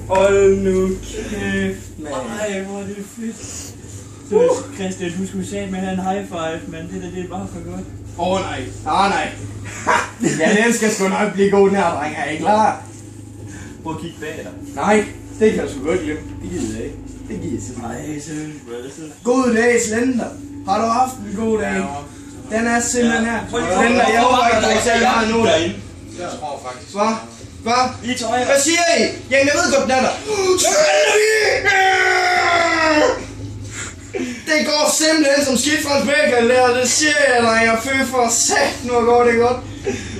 Hold nu kæft, mand. Ej, hvor er det fedt. Christian, du skulle sige med en high five, men det er bare for godt. Nej. Ja, den skal sgu nok blive god, den her dreng. Er I klar? Prøv at kigge bag dig. Nej, det kan du sgu godt glemme. Det gider jeg ikke. Det gider jeg simpelthen. Nej, seriøst, bro. Det er sådan. God dag, Slender. Har du haft en god dag? Den er simpelthen her. Slender, jeg håber ikke, der er særlig meget nu derinde. Jeg tror faktisk. Hvad? I tøjer. Hvad siger I? Jamen, jeg ved godt, den er der. Det går simpelthen som skidt fra en bækker, der. Det siger jeg dig. Jeg føler for sat, nu går det godt.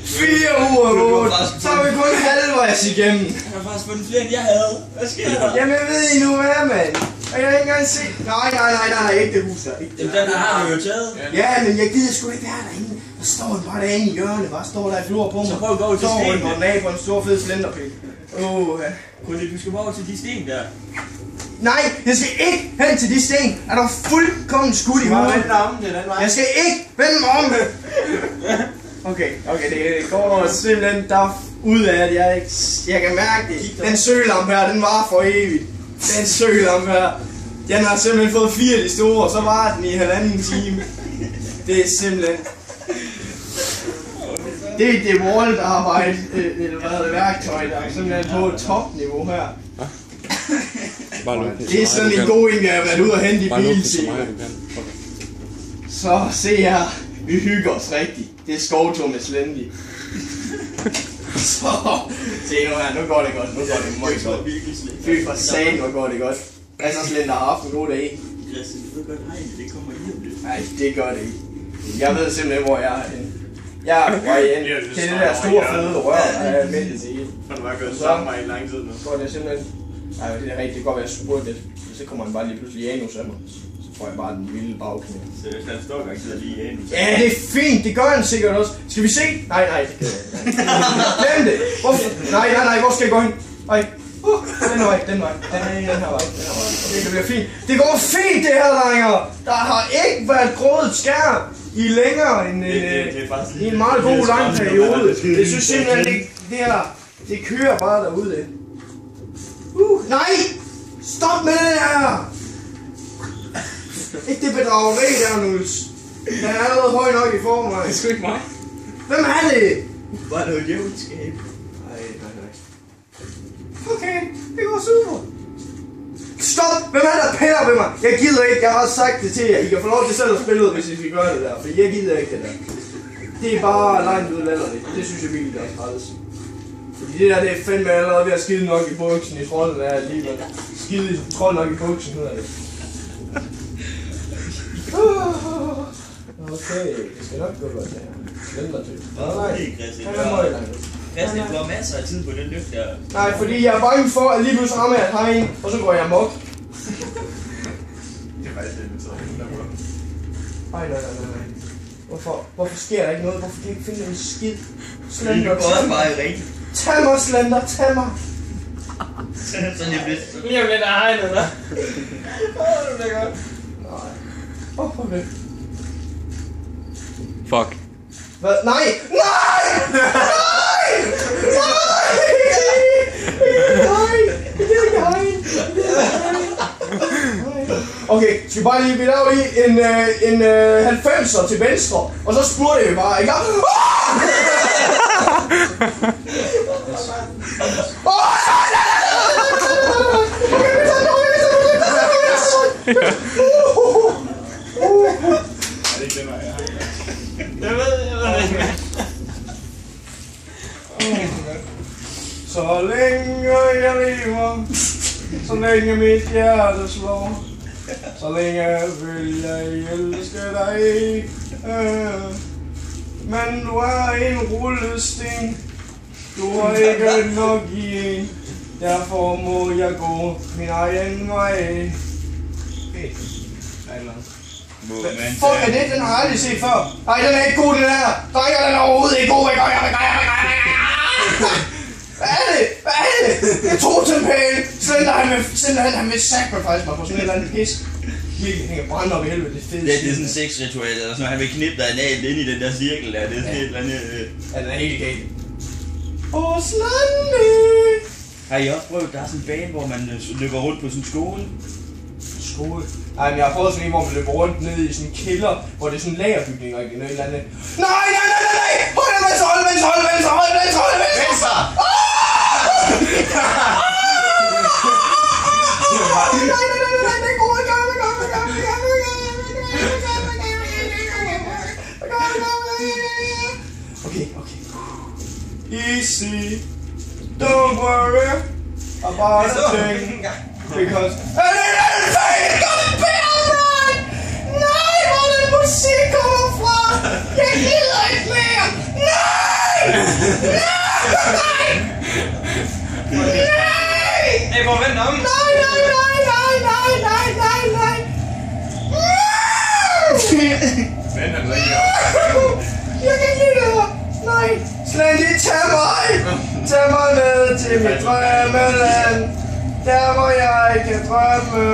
4 uger gårdt. Så er vi kun halvvejs igennem. Jeg har faktisk fundet flere, end jeg havde. Hvad sker der? Jamen, jeg ved I nu hvad, mand. Og jeg har ikke engang set. Nej, ikke det hus der. Jamen, den har du jo taget. Ja, men jeg gider sgu ikke være derinde. Der står en bare derinde i hjørnet. Bare står der i flor på mig. Så prøv at gå til sten. Står en af på en stor fed slenderpik. Ja. Du skal bare over til de sten der. Nej, jeg skal ikke hen til de sten. Er du fuldkommen skudt i hovedet? Jeg skal ikke vende mig om. Okay, det går simpelthen ud af, at jeg kan mærke det. Den sølampe her, den var for evigt. Den sølampe her, den har simpelthen fået 4 af de store, og så var den i 1,5 time. Det er simpelthen... Det er det wall-arbejde, eller hvad er det, værktøj, der er simpelthen på topniveau her. Det er sådan en god en, jeg har været ude og hente i biltimer. Så se her, vi hygger os rigtigt. Det er skovtur med Slendy. Så, se nu her, nu går det godt, meget godt. Fy for satan, nu går det godt. Altså Slender har haft en god dag. Christian, du ved godt, det kommer i om lidt. Nej, det gør det ikke. Jeg ved simpelthen, hvor jeg er henne. Jeg er på vej ind til det der store fede rør, der er ventet til. Han var gået sammen med i lang tid nu. Så går det simpelthen... Nej, det er rigtigt, det kan godt være spurgt lidt. Så kommer han bare lige pludselig i anus af mig. Så får jeg bare den vilde bagknæ. Seriøst, han står gang til lige i anus. Ja, det er fint, det gør han sikkert også. Skal vi se? Nej, det kan jeg ikke. Glem det! Nej, hvor skal jeg gå hen? Nej. Den vej. Den her vej. Det bliver fint. Det går fint, det her, drenger! Der har ikke været grået skær i længere end en meget god lang periode. Det synes simpelthen, det her, det kører bare derude. Nej! Stop med det her! Ikke det bedrageri der, Nuls. Den er allerede høj nok i forvejen. Det er sgu ikke mig. Hvem er det? Bare noget djævelskab. Nej. Okay, det går super. Stop! Hvem er der piller ved mig? Jeg gider ikke, jeg har sagt det til jer. I kan få lov til selv at spille ud, hvis I skal gøre det der. For jeg gider ikke det der. Det er bare langt ud latterligt. Det synes jeg virkelig, der er træls. Fordi det der, det er fandme allerede ved at skide nok i buksen i trolden af alligevel. Skide i trold nok i buksen, hedder det. Okay, det skal nok gå godt det her. Slender til. Christian, du har masser af tid på den løft der. Nej, fordi jeg er bange for, at lige pludselig rammer jeg et hegn, og så går jeg amok. Det er faktisk det, så Nej. Hvorfor sker der ikke noget? Hvorfor kan jeg ikke finde en skid? Slender, Slender, bare rigtigt. tag mig, Slender, tag mig. Sådan lige lidt. Lige om lidt af hegnet, der. Det bliver godt. Nej. Hvorfor det? Fuck. Hvad? Nej! Okay, skal vi bare lige lave lige en 90'er til venstre, og så spurgte vi bare, ikke? Jeg ved ikke. Så længe jeg lever, så længe mit hjerte slår, så længe vil jeg elske dig. Men du er en rullesten, du har ikke nok i en, derfor må jeg gå min egen vej. Fuck, er det? Den har jeg aldrig set før. Nej, den er ikke god, den her. Drenger, den er overhovedet ikke god. Hvad er det? Det er totempæl. Slender han vil sacrifice mig på sådan et eller andet pisk. Virkelig hænger brændt op i helvede, det er fedt. Det er sådan en sexritual, eller sådan, han vil knippe dig analt ind i den der cirkel der. Det er sådan et eller andet... Ja, den er helt galt. Slendy! Har I også prøvet, der er sådan en bane, hvor man løber rundt på sådan en skole? Skole? Nej, men jeg har prøvet sådan en, hvor man løber rundt nede i sådan en kælder, hvor det er sådan en lagerbygning og noget eller andet. Nej! Højre, venstre, hold, venstre! Okay. Easy. Don't worry about a thing. Because everything is gonna be alright. Nej, hvor den musik kommer fra. Jeg gider ikke mere. Nej! Hey, hvor vend om? Nej! Vend han ikke Jeg kan ikke lide det her. Nej, Slendy, tag mig! Tag mig med til mit drømmeland. Der hvor jeg kan drømme.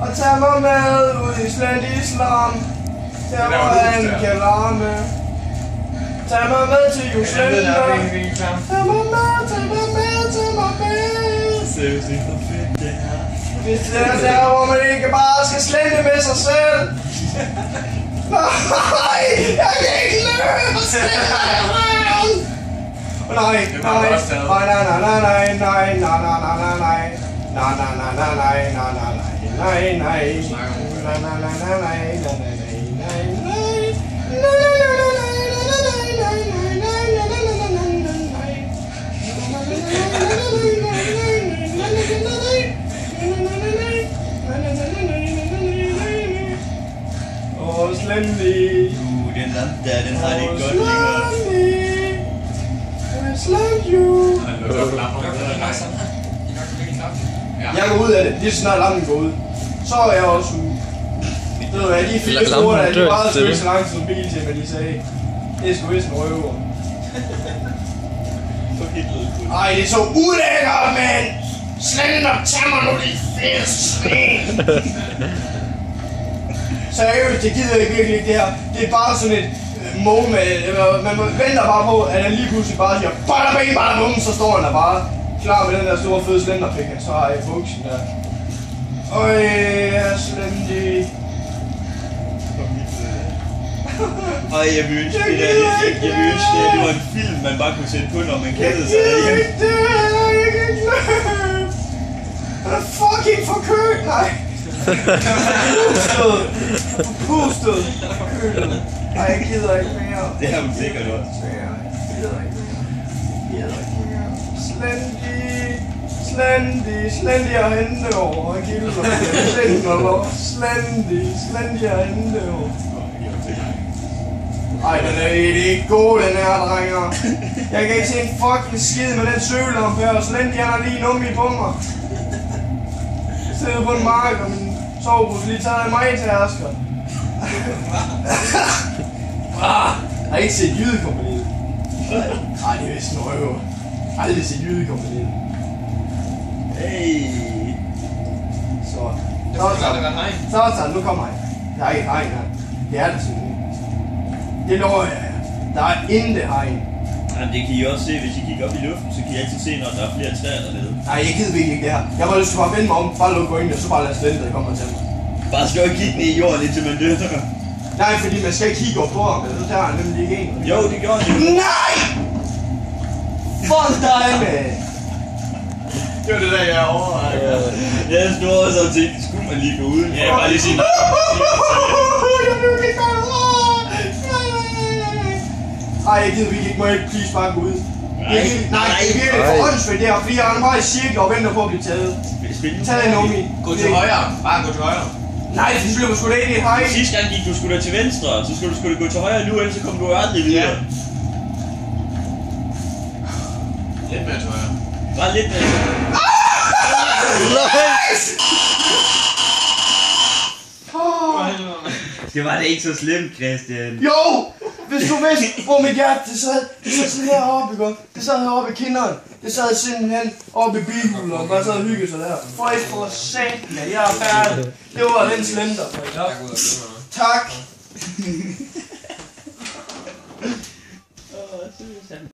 Og tag mig med ud i Slendys larm. Der hvor han kan larme. Tag mig med til Juslender. Tag mig med. Seriøst, hvor fedt det her. Hvis det er der, hvor man ikke bare skal slende med sig selv. Nej, jeg kan ikke løbe og slende. Nej. Slendy. Den der, den har det ikke godt længere. Jeg går ud af det, lige så snart lampen går ud. Så er jeg også ude. Ved du hvad, de 4 store der, de varede sgu ikke så lang tid som bil til, men de sagde, det er sgu vist en røver. Ej, det er så ulækkert, mand! Slender, tag mig nu, dit fede svin! Seriøst, det gider jeg virkelig ikke det her. Det er bare sådan et moment. Man venter bare på, at han lige pludselig bare siger bada bing, bada bum, så står han der bare klar med den der store fede slenderpik, han så har i buksen der. Øj, Slendy. Ej, jeg vil ønske det der, det var en film, man bare kunne sætte på, når man kædede sig derhjemme. Jeg kan ikke løbe. Han er fucking forkølet, nej. Pustet. Forkølet. Ej, jeg gider ikke mere. Det har hun sikkert også. Jeg gider ikke mere. Slendy er hente over. Han gider Slendy er hente over. Ej, den er ikke god, den her, drenger. Jeg kan ikke se en fucking skid med den søgelampe her, og Slendy han har lige nummi på mig. Jeg sidder på en mark, og min sovepose lige tager mig til hersker. Jeg har ikke set Jydekompaniet. Ej, det er vist en røver. Aldrig set Jydekompaniet. Hey. Så, nu kommer jeg. Der er ikke hegn her. Det er det sådan. Det lover jeg. Der er intet hegn. Jamen, det kan I også se, hvis I kigger op i luften, så kan I altid se, når der er flere træer dernede. Nej, jeg gider virkelig ikke det her. Jeg har lyst til at vende mig om, bare lukke øjnene, og så bare lade Slender komme til mig. Bare stå og kigge ned i jorden, indtil man dør. Nej, fordi man skal ikke kigge op på ham, så tager han nemlig ikke en. Jo, det gjorde han jo. Nej! Fuck dig, man! Det var det der, jeg overvejede. Jeg stod også og tænkte, skulle man lige gå uden? Ja, bare lige sige Ej, jeg gider virkelig ikke, må jeg ikke please bare gå ud. Nej, det er virkelig for åndssvagt det her, fordi jeg er bare i cirkel og venter på at blive taget. Tag den om i. Gå til højre. Bare gå til højre. Nej, det skulle jeg sgu da ind i et hegn. Sidste gang gik du sgu da til venstre, så skulle du gå til højre nu, ellers så kommer du aldrig videre. Lidt mere til højre. Bare lidt mere. Det var da ikke så slemt, Christian. Jo! Hvis du vidste, hvor mit hjerte det sad sådan heroppe, ikke? Det sad heroppe i kinderen. Det sad simpelthen oppe i bilhulen, og bare sad og hyggede sig der. For satan, jeg er færdig. Det var den Slender. Tak.